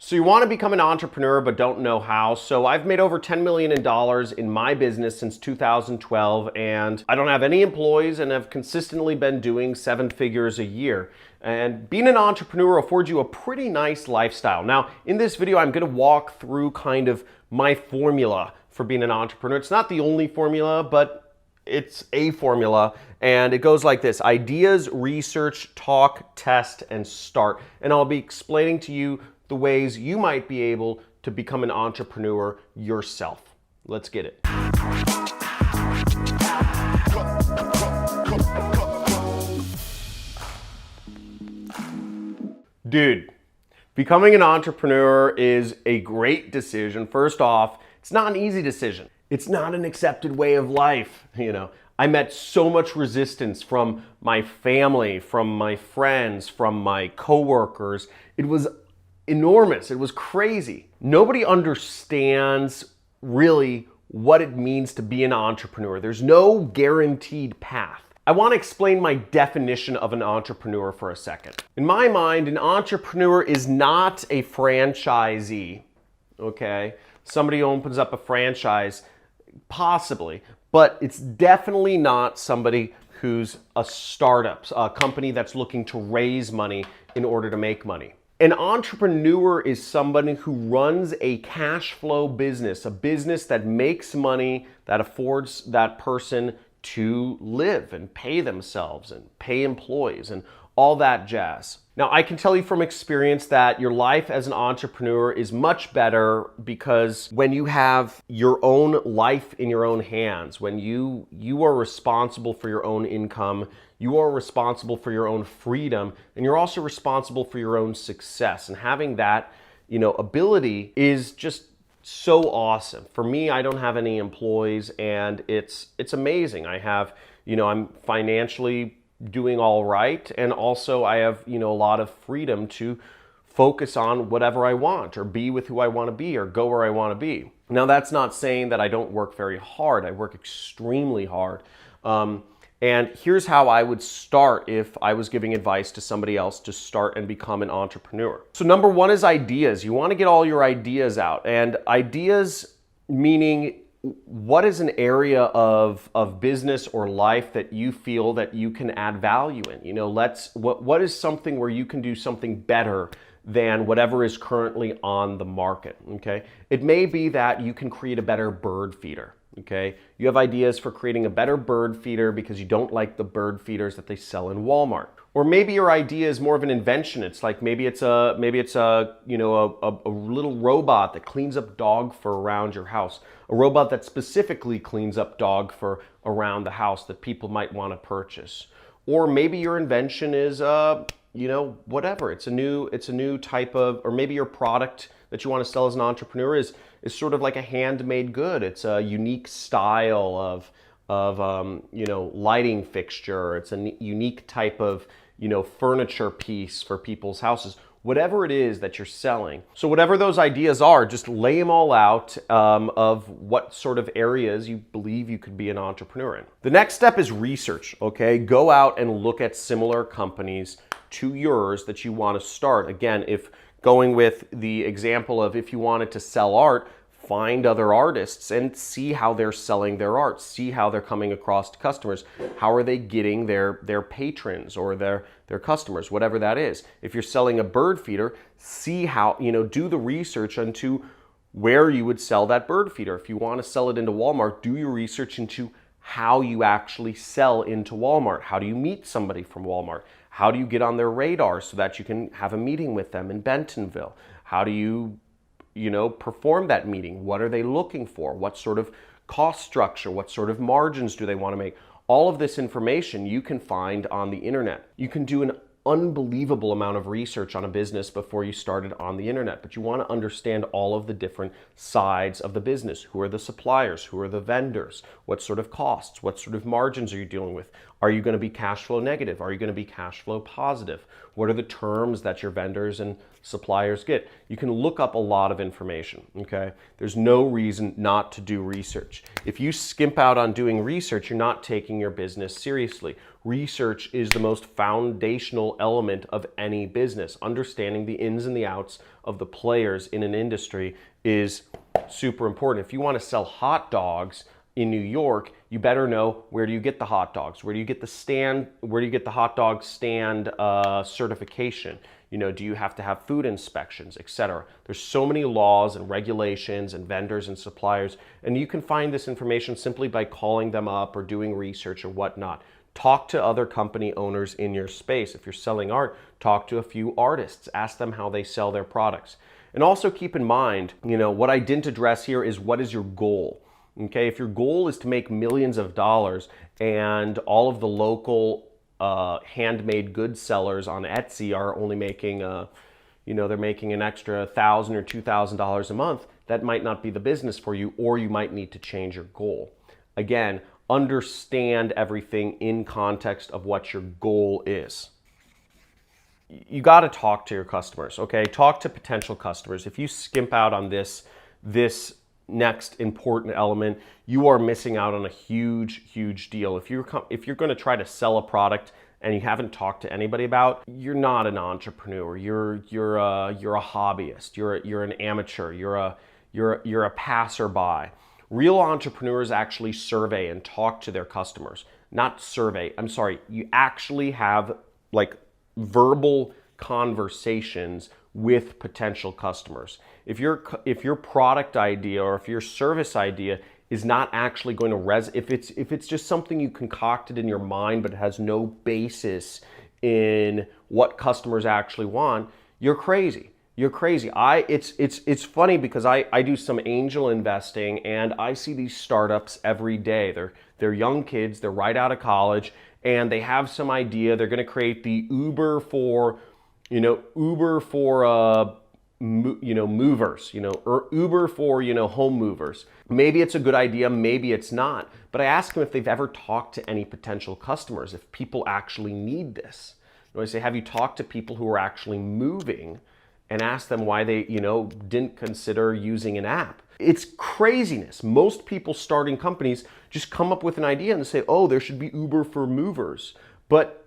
So you want to become an entrepreneur but don't know how. So I've made over $10 million in my business since 2012, and I don't have any employees and have consistently been doing 7 figures a year. And being an entrepreneur affords you a pretty nice lifestyle. Now, in this video, I'm going to walk through kind of my formula for being an entrepreneur. It's not the only formula, but it's a formula, and it goes like this: ideas, research, talk, test, and start. And I'll be explaining to you the ways you might be able to become an entrepreneur yourself. Let's get it. Dude, becoming an entrepreneur is a great decision. First off, it's not an easy decision. It's not an accepted way of life. I met so much resistance from my family, from my friends, from my coworkers. It was enormous. It was crazy. Nobody understands really what it means to be an entrepreneur. There's no guaranteed path. I want to explain my definition of an entrepreneur for a second. In my mind, an entrepreneur is not a franchisee, okay? Somebody opens up a franchise, possibly, but it's definitely not somebody who's a startup, a company that's looking to raise money in order to make money. An entrepreneur is somebody who runs a cash flow business, a business that makes money, that affords that person to live and pay themselves and pay employees and all that jazz. Now, I can tell you from experience that your life as an entrepreneur is much better because when you have your own life in your own hands, when you are responsible for your own income, you are responsible for your own freedom, and you're also responsible for your own success. And having that, ability is just so awesome. For me, I don't have any employees, and it's amazing. I have, I'm financially doing all right, and also I have, a lot of freedom to focus on whatever I want, or be with who I want to be, or go where I want to be. Now, that's not saying that I don't work very hard. I work extremely hard. And here's how I would start if I was giving advice to somebody else to start and become an entrepreneur. So number one is ideas. You want to get all your ideas out. And ideas meaning, what is an area of business or life that you feel that you can add value in? What is something where you can do something better than whatever is currently on the market, okay? It may be that you can create a better bird feeder. Okay, you have ideas for creating a better bird feeder because you don't like the bird feeders that they sell in Walmart. Or maybe your idea is more of an invention. It's like maybe it's a little robot that cleans up dog fur around your house. A robot that specifically cleans up dog fur around the house that people might want to purchase. Or maybe your invention is whatever. It's a new type of, or maybe your product that you want to sell as an entrepreneur is sort of like a handmade good. It's a unique style of lighting fixture. It's a unique type of furniture piece for people's houses. Whatever it is that you're selling. So whatever those ideas are, just lay them all out of what sort of areas you believe you could be an entrepreneur in. The next step is research, okay? Go out and look at similar companies to yours that you want to start. Again, if going with the example of if you wanted to sell art, find other artists and see how they're selling their art, see how they're coming across to customers, how are they getting their patrons or their customers, whatever that is. If you're selling a bird feeder, see how, do the research into where you would sell that bird feeder. If you want to sell it into Walmart, do your research into how you actually sell into Walmart. How do you meet somebody from Walmart? How do you get on their radar so that you can have a meeting with them in Bentonville? How do you perform that meeting? What are they looking for? What sort of cost structure? What sort of margins do they want to make? All of this information you can find on the internet. You can do an unbelievable amount of research on a business before you started on the internet, but you want to understand all of the different sides of the business. Who are the suppliers? Who are the vendors? What sort of costs? What sort of margins are you dealing with? Are you going to be cash flow negative? Are you going to be cash flow positive? What are the terms that your vendors and suppliers get? You can look up a lot of information, okay? There's no reason not to do research. If you skimp out on doing research, you're not taking your business seriously. Research is the most foundational element of any business. Understanding the ins and the outs of the players in an industry is super important. If you want to sell hot dogs in New York, you better know, where do you get the hot dogs? Where do you get the hot dog stand certification? You know, do you have to have food inspections, etc.? There's so many laws and regulations and vendors and suppliers, and you can find this information simply by calling them up or doing research or whatnot. Talk to other company owners in your space. If you're selling art, talk to a few artists. Ask them how they sell their products. And also keep in mind, you know, what I didn't address here is, what is your goal? Okay, if your goal is to make millions of dollars and all of the local handmade goods sellers on Etsy are only making, they're making an extra $1,000 or $2,000 a month, that might not be the business for you, or you might need to change your goal. Again, understand everything in context of what your goal is. You got to talk to your customers, okay? Talk to potential customers. If you skimp out on this next important element, you are missing out on a huge deal. If you're going to try to sell a product and you haven't talked to anybody about, you're not an entrepreneur. You're a hobbyist. You're an amateur. You're a passerby. Real entrepreneurs actually survey and talk to their customers. Not survey. I'm sorry. You actually have like verbal conversations with potential customers. If your product idea or if your service idea is not actually going to if it's just something you concocted in your mind but it has no basis in what customers actually want, you're crazy. You're crazy. It's funny because I do some angel investing and I see these startups every day. They're young kids, they're right out of college, and they have some idea. They're going to create the Uber for movers, or Uber for, home movers. Maybe it's a good idea, maybe it's not. But I ask them if they've ever talked to any potential customers, if people actually need this. I say, have you talked to people who are actually moving, and ask them why they, didn't consider using an app? It's craziness. Most people starting companies just come up with an idea and they say, oh, there should be Uber for movers. But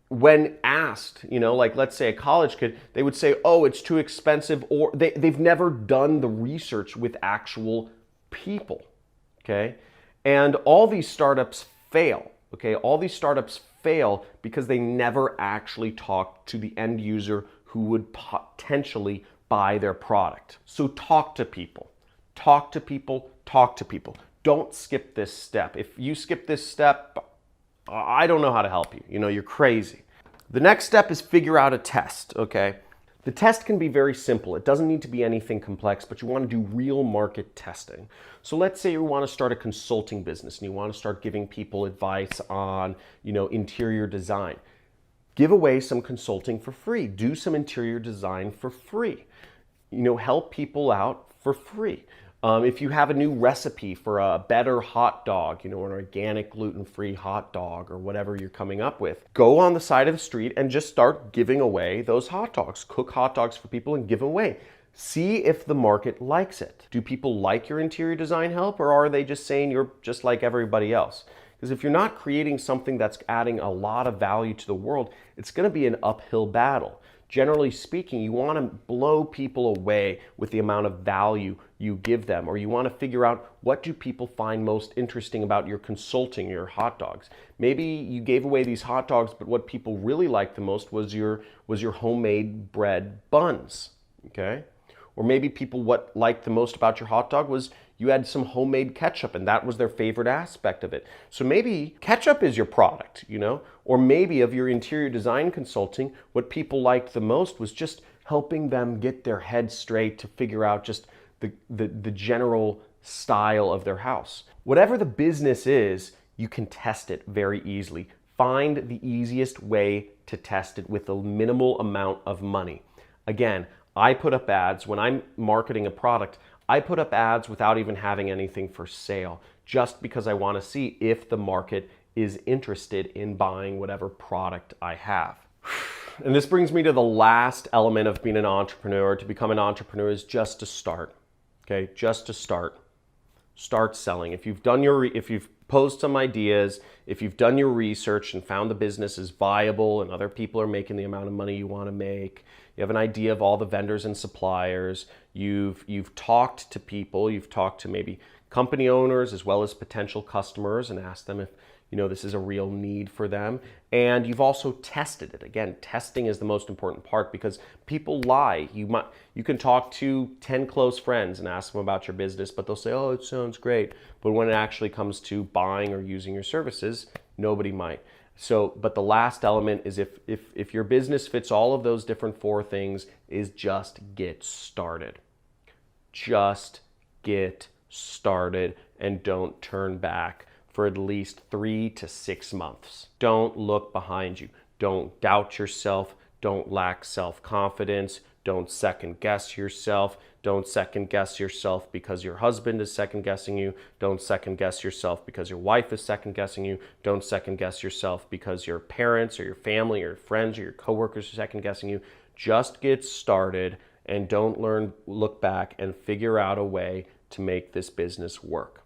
when asked, like let's say a college kid, they would say, oh, it's too expensive, or they've never done the research with actual people, okay? And all these startups fail, okay? All these startups fail because they never actually talk to the end user who would potentially buy their product. So talk to people. Talk to people. Talk to people. Don't skip this step. If you skip this step, I don't know how to help you. You're crazy. The next step is figure out a test, okay? The test can be very simple. It doesn't need to be anything complex, but you want to do real market testing. So let's say you want to start a consulting business and you want to start giving people advice on, interior design. Give away some consulting for free. Do some interior design for free. Help people out for free. If you have a new recipe for a better hot dog, an organic gluten-free hot dog or whatever you're coming up with, go on the side of the street and just start giving away those hot dogs. Cook hot dogs for people and give them away. See if the market likes it. Do people like your interior design help, or are they just saying you're just like everybody else? Because if you're not creating something that's adding a lot of value to the world, it's going to be an uphill battle. Generally speaking, you want to blow people away with the amount of value you give them, or you want to figure out, what do people find most interesting about your consulting, your hot dogs? Maybe you gave away these hot dogs, but what people really liked the most was your homemade bread buns, okay? Or maybe people, what liked the most about your hot dog was you had some homemade ketchup, and that was their favorite aspect of it. So maybe ketchup is your product, Or maybe of your interior design consulting, what people liked the most was just helping them get their head straight to figure out just the general style of their house. Whatever the business is, you can test it very easily. Find the easiest way to test it with a minimal amount of money. Again, I put up ads when I'm marketing a product. I put up ads without even having anything for sale, just because I want to see if the market is interested in buying whatever product I have. And this brings me to the last element of being an entrepreneur. To become an entrepreneur is just to start, okay? Just to start. Start selling. If you've Post some ideas. If you've done your research and found the business is viable and other people are making the amount of money you want to make, you have an idea of all the vendors and suppliers, you've talked to people, you've talked to maybe company owners as well as potential customers and asked them if this is a real need for them, and you've also tested it. Again, testing is the most important part because people lie. You can talk to 10 close friends and ask them about your business, but they'll say, oh, it sounds great. But when it actually comes to buying or using your services, nobody might. But the last element is if your business fits all of those different 4 things, is just get started. Just get started and don't turn back for at least 3 to 6 months. Don't look behind you. Don't doubt yourself. Don't lack self-confidence. Don't second guess yourself. Don't second guess yourself because your husband is second guessing you. Don't second guess yourself because your wife is second guessing you. Don't second guess yourself because your parents or your family or your friends or your coworkers are second guessing you. Just get started and don't look back and figure out a way to make this business work.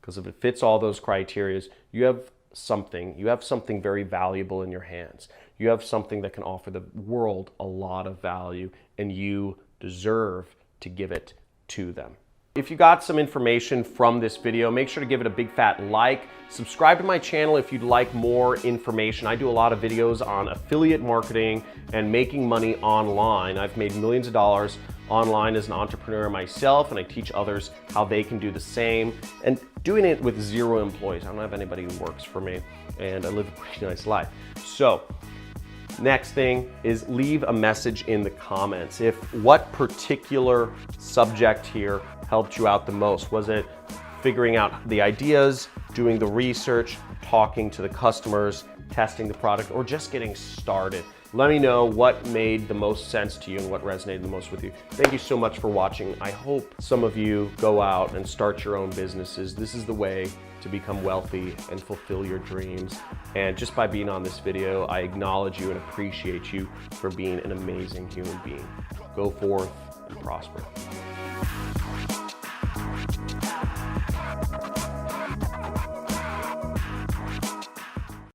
Because if it fits all those criteria, you have something very valuable in your hands. You have something that can offer the world a lot of value, and you deserve to give it to them. If you got some information from this video, make sure to give it a big fat like. Subscribe to my channel if you'd like more information. I do a lot of videos on affiliate marketing and making money online. I've made millions of dollars online as an entrepreneur myself, and I teach others how they can do the same, and doing it with 0 employees. I don't have anybody who works for me, and I live a pretty nice life. So next thing is leave a message in the comments. What particular subject here helped you out the most? Was it figuring out the ideas, doing the research, talking to the customers, testing the product, or just getting started? Let me know what made the most sense to you and what resonated the most with you. Thank you so much for watching. I hope some of you go out and start your own businesses. This is the way to become wealthy and fulfill your dreams. And just by being on this video, I acknowledge you and appreciate you for being an amazing human being. Go forth and prosper.